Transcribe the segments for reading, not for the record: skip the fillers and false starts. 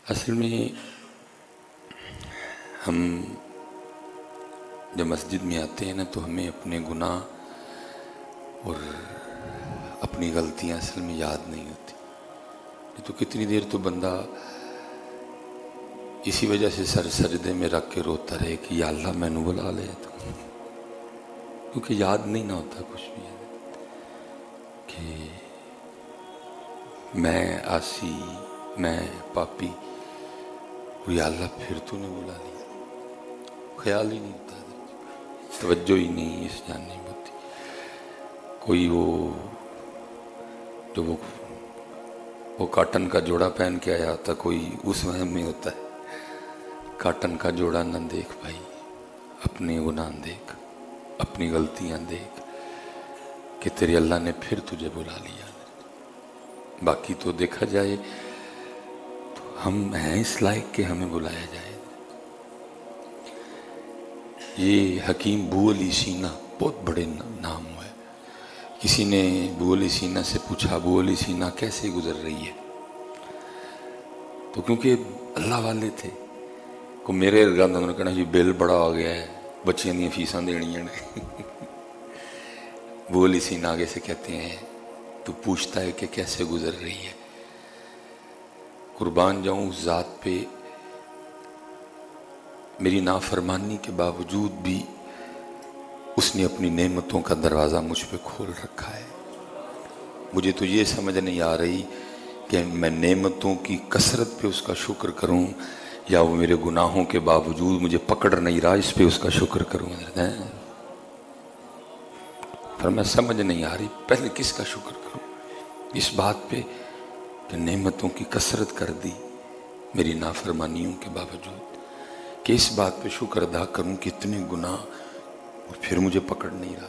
اصل میں ہم جب مسجد میں آتے ہیں نا تو ہمیں اپنے گناہ اور اپنی غلطیاں اصل میں یاد نہیں ہوتی. نہیں تو کتنی دیر تو بندہ اسی وجہ سے سر سجدے میں رکھ کے روتا رہے کہ یا اللہ میں نے بلا لے تو، کیونکہ یاد نہیں نہ ہوتا کچھ بھی کہ میں آسی، میں پاپی، یا اللہ پھر تو نے بلا لیا. خیال ہی نہیں ہوتا، توجہ ہی نہیں اس جاننے میں ہوتی. کوئی وہ کاٹن کا جوڑا پہن کے آیا ہوتا، کوئی اس وہم میں ہوتا ہے کاٹن کا جوڑا نہ دیکھ بھائی، اپنے گناہ دیکھ، اپنی غلطیاں دیکھ کہ تیرے اللہ نے پھر تجھے بلا لیا. باقی تو دیکھا جائے تو ہم ہیں اس لائق کہ ہمیں بلایا جائے. یہ حکیم بو علی سینا بہت بڑے نام ہوئے. کسی نے بو علی سینا سے پوچھا بو علی سینا کیسے گزر رہی ہے، تو کیونکہ اللہ والے تھے کو میرے ارگاند انہوں نے کہنا جی بل بڑا آ گیا ہے، بچیاں دیا فیساں دینیاں نے. بو علی سینا آگے سے کہتے ہیں تو پوچھتا ہے کہ کیسے گزر رہی ہے. قربان جاؤں اس ذات پہ، میری نافرمانی کے باوجود بھی اس نے اپنی نعمتوں کا دروازہ مجھ پہ کھول رکھا ہے. مجھے تو یہ سمجھ نہیں آ رہی کہ میں نعمتوں کی کثرت پہ اس کا شکر کروں یا وہ میرے گناہوں کے باوجود مجھے پکڑ نہیں رہا اس پہ اس کا شکر کروں. پر میں سمجھ نہیں آ رہی پہلے کس کا شکر کروں. اس بات پہ کہ نعمتوں کی کثرت کر دی میری نافرمانیوں کے باوجود، کہ اس بات پہ شکر ادا کروں کہ اتنے گناہ اور پھر مجھے پکڑ نہیں رہا.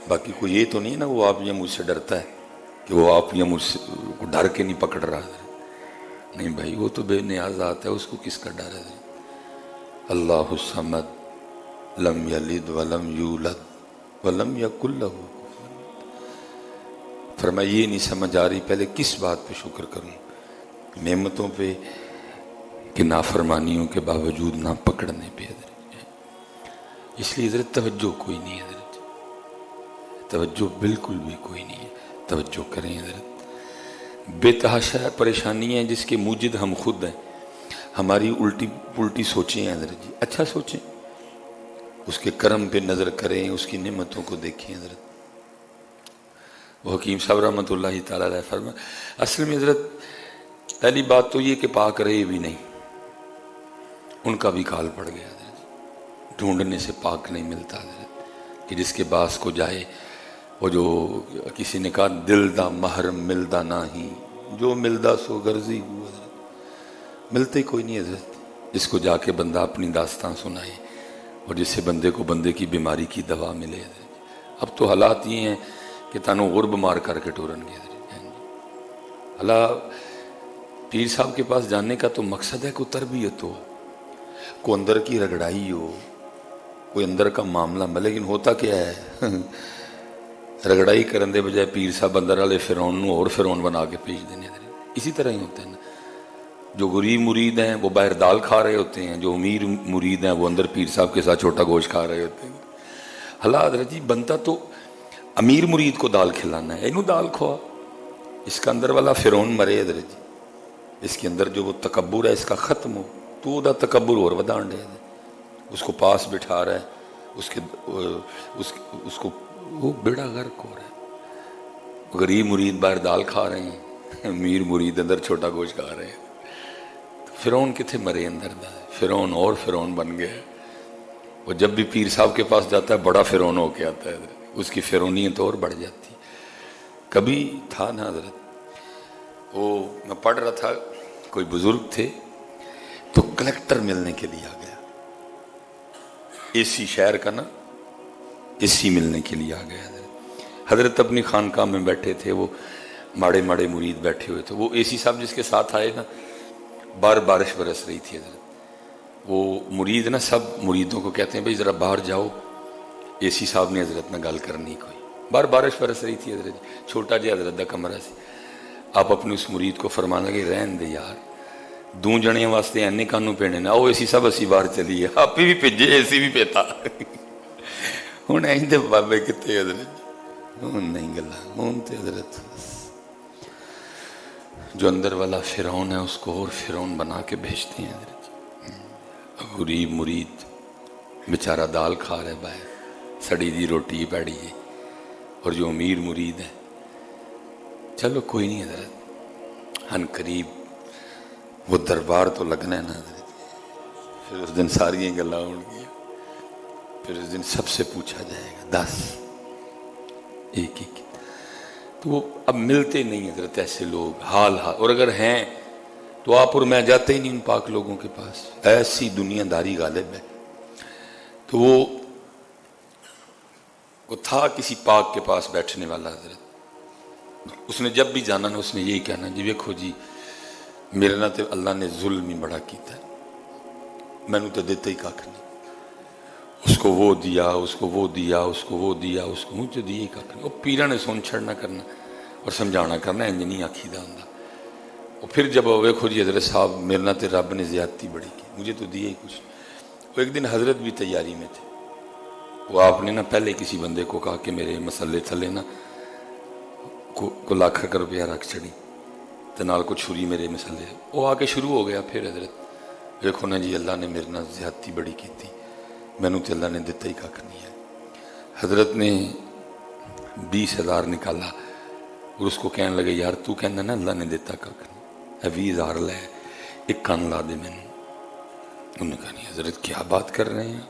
باقی کوئی یہ تو نہیں نا وہ آپ یہ مجھ سے ڈرتا ہے کہ وہ آپ یہ مجھ سے ڈر کے نہیں پکڑ رہا. نہیں بھائی، وہ تو بے نیاز ذات ہے، اس کو کس کا ڈر ہے. اللہ الصمد لم یلد ولم یولد ولم یکن لہ کفوا احد. فرمایا یہ نہیں سمجھ آ رہی پہلے کس بات پہ شکر کروں، نعمتوں پہ کہ نافرمانیوں کے باوجود نہ پکڑنے پہ. اس لیے حضرت توجہ کوئی نہیں ہے، حضرت توجہ بالکل بھی کوئی نہیں ہے. توجہ کریں حضرت. بے تحاشا پریشانی ہے جس کے موجد ہم خود ہیں. ہماری الٹی پلٹی سوچیں ہیں حضرت جی، اچھا سوچیں، اس کے کرم پہ نظر کریں، اس کی نعمتوں کو دیکھیں حضرت. وہ حکیم صاحب رحمۃ اللہ تعالیٰ علیہ فرمائے اصل میں حضرت پہلی بات تو یہ کہ پاک رہے بھی نہیں، ان کا بھی کال پڑ گیا حضرت. ڈھونڈنے سے پاک نہیں ملتا حضرت کہ جس کے باس کو جائے. وہ جو کسی نے کہا دل دا محرم ملدا نہیں، جو ملدا سو غرضی ہوا حضرت. ملتے کوئی نہیں حضرت جس کو جا کے بندہ اپنی داستان سنائے اور جس سے بندے کو بندے کی بیماری کی دوا ملے حضرت. اب تو حالات یہ ہیں کہ تانوں غرب مار کر کے ٹورن گے حضرت. اللہ پیر صاحب کے پاس جانے کا تو مقصد ہے کوئی تربیت ہو، کوئی اندر کی رگڑائی ہو، کوئی اندر کا معاملہ میں. لیکن ہوتا کیا ہے رگڑائی کرن دے بجائے پیر صاحب اندر والے فرعون نو اور فرعون بنا کے بھیج دینے. اسی طرح ہی ہوتا ہے نا، جو غریب مرید ہیں وہ باہر دال کھا رہے ہوتے ہیں، جو امیر مرید ہیں وہ اندر پیر صاحب کے ساتھ چھوٹا گوشت کھا رہے ہوتے ہیں. اللہ حضرت جی بنتا تو امیر مرید کو دال کھلانا ہے، اینو دال کھوا، اس کا اندر والا فرعون مرے حضرت جی. اس کے اندر جو وہ تکبر ہے اس کا ختم ہو، تو دا تکبر اور ودان دے. اس کو پاس بٹھا رہا ہے، اس کو وہ بیڑا غرق ہو رہا ہے. غریب مرید باہر دال کھا رہے ہیں، امیر مرید اندر چھوٹا گوشت کھا رہے ہیں. فرعون کتنے مرے اندر دا، فرعون اور فرعون بن گئے. وہ جب بھی پیر صاحب کے پاس جاتا ہے بڑا فرعون ہو کے آتا ہے، اس کی فرعونیت اور بڑھ جاتی. کبھی تھا نا حضرت، وہ میں پڑھ رہا تھا، کوئی بزرگ تھے تو کلیکٹر ملنے کے لیے آ گیا، اے سی شہر کا نا اے سی ملنے کے لیے آ گیا. حضرت اپنی خانقاہ میں بیٹھے تھے، وہ ماڑے ماڑے مرید بیٹھے ہوئے تھے. وہ اے سی صاحب جس کے ساتھ آئے نا، بارش برس رہی تھی حضرت. وہ مرید نا سب مریدوں کو کہتے ہیں بھائی ذرا باہر جاؤ، اے سی صاحب نے حضرت نہ گل کرنی کوئی. بارش برس رہی تھی حضرت، چھوٹا جہا حضرت دا کمرہ سی. آپ اپنے اس مرید کو فرمانا کہ رہن دے یار، दो जणियां वास्ते एने कानू पेने ने, आओ असी सब असी बाहर चलीए, आप भी भेजे असी भी पेता। हुण इंज दे बाबे कित्ते हज़रत, हुण नहीं गल्लां, हुण ते हज़रत जो अंदर वाला फिरौन है उसको और फिरौन बना के भेजते हैं हज़रत। गरीब मुरीद बेचारा दाल खा रहा है बाहर, सड़ी दी रोटी पैड़ी है, और जो अमीर मुरीद है चलो कोई नहीं हज़रत, हन करीब वो दरबार तो लगना है ना हज़रत। फिर उस दिन सारी गल्लां होणगियां, फिर उस दिन सबसे पूछा जाएगा 10 एक एक। तो वो अब मिलते नहीं हज़रत ऐसे लोग, हाल हाल, और अगर हैं तो आप और मैं जाते ही नहीं उन पाक लोगों के पास, ऐसी दुनियादारी गालिब है। तो वो था किसी पाक के पास बैठने वाला हज़रत, उसने जब भी जाना ना उसने यही कहना, जी देखो जी मेरे ना तो अल्लाह ने जुल्म ही बड़ा किया, मैनू तो देता ही कख नहीं, उसको वो दिया, उसको वो दिया, उसको वो दिया, उसको मुझे दिए ही कख नहीं। वो पीरा ने सुन छड़ना करना और समझाना करना, इंज नहीं आखीदा हुंदा। और फिर जब वेखो जी हज़रत साहब मेरे ना तो रब ने ज़्यादती बड़ी की, मुझे तो दिया ही कुछ। वो एक दिन हज़रत भी तैयारी में थे, वो आपने ना पहले किसी बंदे को कहा कि मेरे मसले थले ना को लाख रुपया रख छड़ी तो नाल को छुरी मेरे मसले, वो आके शुरू हो गया। फिर हज़रत देखो ना जी अल्लाह ने मेरे नाल ज़्यादती बड़ी की, मैनू तो अल्लाह ने दिता ही कख नहीं है। हज़रत ने 20,000 निकाला और उसको कहने लगे, यार तू कहना ना अल्लाह ने दिता कख नहीं, 20,000 लै, एक कान ला दे मैनू। उन्होंने कहा नहीं हज़रत क्या बात कर रहे हैं,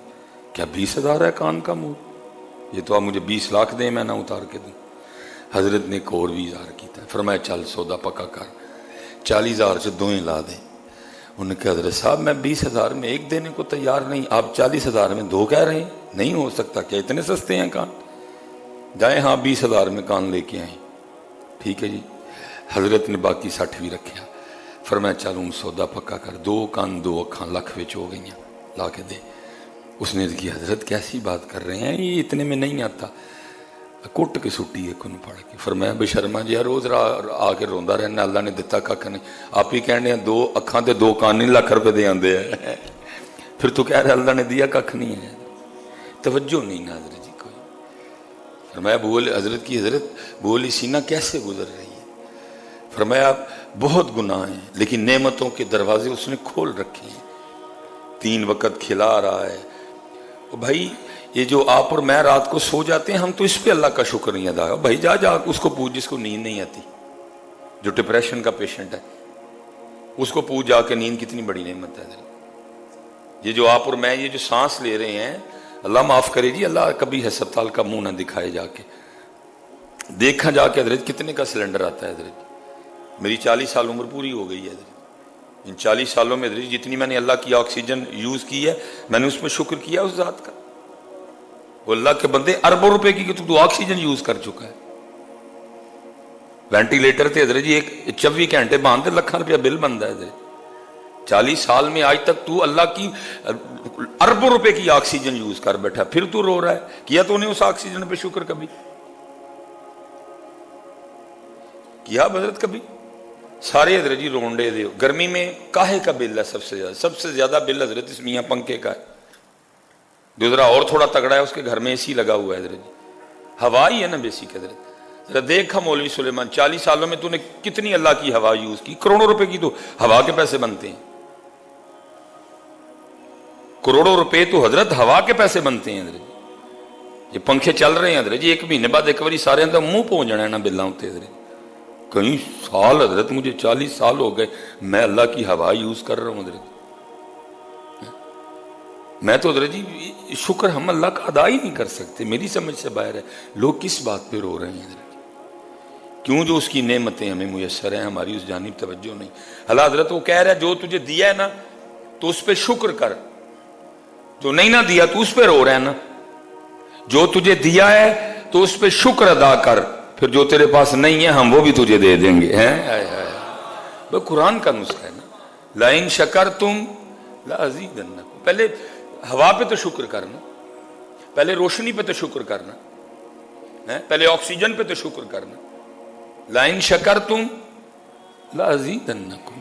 क्या 20,000 है कान का मुँह, ये तो आप मुझे 20 लाख दें मैं ना उतार के दूँ। हज़रत ने एक और 20,000 किया, फरमाया चल सौदा पक्का कर, 40,000 से दोवें ला दे। उन्होंने कहा हज़रत साहब मैं 20,000 में एक देने को तैयार नहीं, आप 40,000 में 2 कह रहे हैं, नहीं हो सकता, क्या इतने सस्ते हैं कान? जाए हाँ 20,000 में कान लेके आए, ठीक है जी। हज़रत ने बाकी 60 भी रखा, फरमाया चल हूँ सौदा पक्का कर, 2 कान 2 अखां लख विच हो गई, ला के दे। उसने की हज़रत कैसी बात कर रहे हैं, ये इतने में नहीं आता, कुट के सुट्टी है को पड़ के। फरमाया बेशर्मा जी रोज़ आके रोंदा रहना, अल्लाह ने दिता कख नहीं, आप ही कहने 2 अखां ते 2 कान नहीं लाख रुपए दे आंदे है, फिर तू कह रहे अल्लाह ने दिया कख नहीं है, तवज्जो नहीं ना हज़रत जी कोई। फरमाया बोल हज़रत की हज़रत बोली सीना कैसे गुजर रही है, फरमाया बहुत गुनाह हैं लेकिन नेमतों के दरवाजे उसने खोल रखे हैं, 3 वक्त खिला रहा है। ओ भाई ये जो आप और मैं रात को सो जाते हैं, हम तो इस पे अल्लाह का शुक्र नहीं अदा है। भाई जा उसको पूछ जिसको नींद नहीं आती, जो डिप्रेशन का पेशेंट है उसको पूछ जाके, नींद कितनी बड़ी नेमत है। ये जो आप और मैं ये जो सांस ले रहे हैं, अल्लाह माफ करे जी, अल्लाह कभी अस्पताल का मुंह ना दिखाए, जाके देखा जाके हज़रत कितने का सिलेंडर आता है। हज़रत मेरी 40 साल उम्र पूरी हो गई है हज़रत, इन 40 सालों में हज़रत जितनी मैंने अल्लाह की ऑक्सीजन यूज़ की है, मैंने उसमें शुक्र किया उस ज़ात का। वो अल्लाह के बंदे अरबों रुपए की तू ऑक्सीजन यूज कर चुका है। वेंटिलेटर थे हज़रत जी एक 24 घंटे बांधते लाख रुपया बिल बनता है। 40 साल में आज तक तू अल्लाह की अरबों रुपए की ऑक्सीजन यूज कर बैठा, फिर तू रो रहा है। किया तूने उस ऑक्सीजन पे शुक्र कभी किया हज़रत कभी? सारे हज़रत जी रोंडे दे। गर्मी में काहे का बिल है सबसे ज्यादा बिल हज़रत इस मियाँ पंखे का है। दूसरा और थोड़ा तगड़ा है, उसके घर में एसी लगा हुआ है हज़रत जी, हवा ही है ना बेसिक हज़रत। जरा देखा मौलवी सुलेमान 40 सालों में तूने कितनी अल्लाह की हवा यूज की, करोड़ों रुपए की तो हवा के पैसे बनते हैं, करोड़ों रुपए तो हज़रत हवा के पैसे बनते हैं हज़रत। ये पंखे चल रहे हैं हज़रत जी, 1 महीने बाद एक बार सारे का मुंह पहुंच जाना ना बिल्ला उत्ते हज़रत। कई साल हज़रत मुझे 40 साल हो गए मैं अल्लाह की हवा यूज कर रहा हूँ हज़रत। मैं तो हज़रत जी शुक्र हम अल्लाह का अदा ही नहीं कर सकते, मेरी समझ से बाहर है। लोग किस बात पे रो रहे हैं हज़रत? क्यों? जो उसकी नेमतें हमें मुयस्सर हैं, हमारी उस जानिब तवज्जो नहीं। अल्लाह हज़रत वो कह रहा है जो तुझे दिया है ना तो उस पर शुक्र कर, जो नहीं ना दिया तो उस पर रो रहा है ना। जो तुझे दिया है तो उस पर शुक्र अदा कर, फिर जो तेरे पास नहीं है हम वो भी तुझे दे देंगे। हैं वो कुरान का नुस्खा है ना, लाइन शकर तुम लाज़ीदन्नकुम। पहले हवा पे तो शुक्र करना, पहले रोशनी पे तो शुक्र करना है, पहले ऑक्सीजन पे तो शुक्र करना। लाइन शकर तुम लाज़ीदन्नकुम।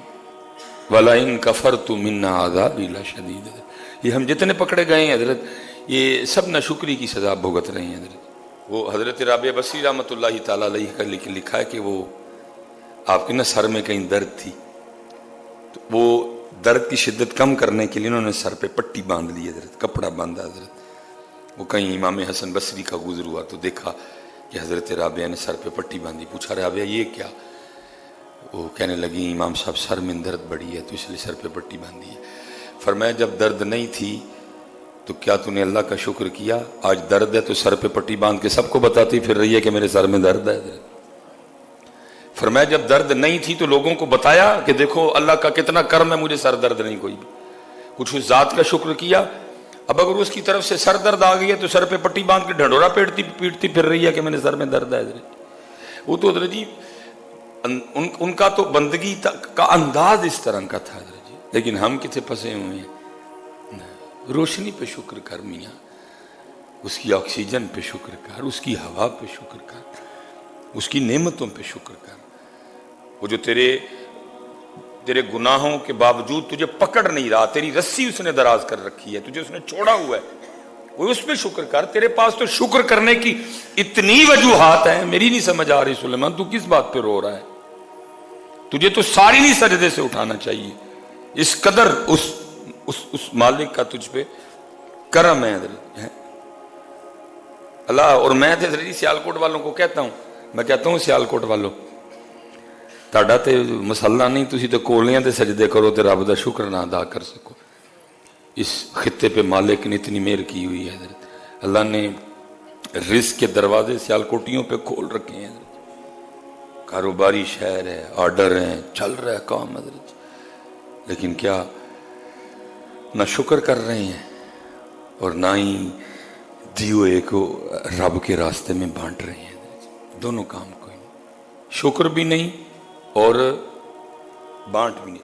वलाइन कफरतु मिन्ना आज़ाबी लशदीद। ये हम जितने पकड़े गए हैं हजरत, ये सब नाशुक्री की सजा भुगत रहे हैं हजरत। वो हजरत राबिया बसरी रहमतुल्लाहि ताला अलैह का लिखा है कि वो आपके ना सर में कहीं दर्द थी, तो वो दर्द की शिद्दत कम करने के लिए उन्होंने सर पे पट्टी बांध ली हजरत, कपड़ा बांधा हजरत। वो कहीं इमाम हसन बसरी का गुजर हुआ तो देखा कि हजरत राबिया ने सर पे पट्टी बांधी। पूछा राबिया ये क्या? वो कहने लगी इमाम साहब सर में दर्द बढ़ी है तो इसलिए सर पे पट्टी बांधी है। फरमाया जब दर्द नहीं थी तो क्या तूने अल्लाह का शुक्र किया? आज दर्द है तो सर पे पट्टी बांध के सबको बताती फिर रही है कि मेरे सर में दर्द है। फरमाया जब दर्द नहीं थी तो लोगों को बताया कि देखो अल्लाह का कितना कर्म है, मुझे सर दर्द नहीं कोई भी। कुछ उस जात का शुक्र किया। अब अगर उसकी तरफ से सर दर्द आ गई है तो सर पे पट्टी बांध के ढंढोरा पीटती फिर रही है कि मेरे सर में दर्द है। वो तो हजरत जी उनका तो बंदगी का अंदाज इस तरह का था हजरत जी। लेकिन हम कितने फंसे हुए हैं। रोशनी पे शुक्र कर मियाँ, उसकी ऑक्सीजन पे शुक्र कर, उसकी हवा पे शुक्र कर, उसकी नेमतों पे शुक्र कर। वो जो तेरे गुनाहों के बावजूद तुझे पकड़ नहीं रहा, तेरी रस्सी उसने दराज कर रखी है, तुझे उसने छोड़ा हुआ है, वो उस पे शुक्र कर। तेरे पास तो शुक्र करने की इतनी वजूहात है, मेरी नहीं समझ आ रही सुलेमान तू किस बात पे रो रहा है? तुझे तो सारी नहीं सजदे से उठाना चाहिए, इस कदर उस मालिक का तुझ पे करम है अल्लाह। और मैं तो सियालकोट वालों को कहता हूं, मैं कहता हूं सियालकोट वालों ਤੁਹਾਡਾ ਤੇ ਮਸਲਾ नहीं, तुसी तो कोलियां ते सजदे करो तो रब दा शुक्र ना अदा कर सको। इस खित्ते पे मालिक ने इतनी मेहर की हुई है हजरत, अल्लाह ने रिस्क के दरवाजे सियालकोटियों पे खोल रखे हैं। कारोबारी शहर है, ऑर्डर है, चल रहा है काम हजरत, लेकिन क्या ना शुक्र कर रहे हैं और ना ही दिए को रब के रास्ते में बांट रहे हैं। दोनों काम कोई नहीं, शुक्र भी नहीं और बांट भी नहीं।